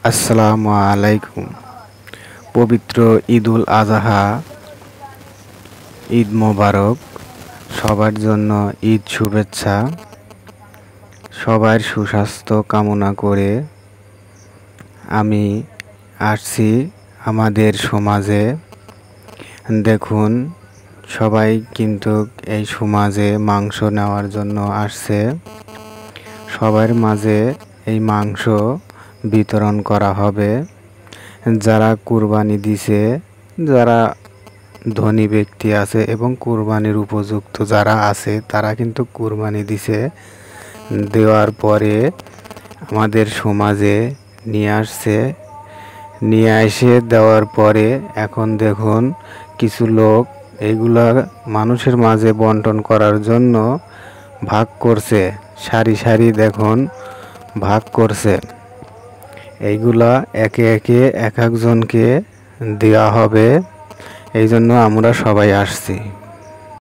আসসালামু আলাইকুম। পবিত্র ঈদুল আজহা, ঈদ মোবারক। সবার জন্য ঈদ শুভেচ্ছা। সবার সুস্বাস্থ্য কামনা করে আমি আসছি আমাদের সমাজে। দেখুন, সবাই কিন্তু এই সমাজে মাংস নেওয়ার জন্য আসছে। সবার মাঝে এই মাংস বিতরণ করা হবে। যারা কুরবানি দিছে, যারা ধনী ব্যক্তি আছে এবং কুরবানির উপযুক্ত যারা আছে, তারা কিন্তু কুরবানি দিছে। দেওয়ার পরে আমাদের সমাজে নিয়ে আসছে। নিয়ে এসে দেওয়ার পরে এখন দেখুন, কিছু লোক এইগুলা মানুষের মাঝে বন্টন করার জন্য ভাগ করছে। সারি সারি দেখুন ভাগ করছে। এইগুলা একে একে এক একজনকে দেওয়া হবে। এই জন্য আমরা সবাই আসছি।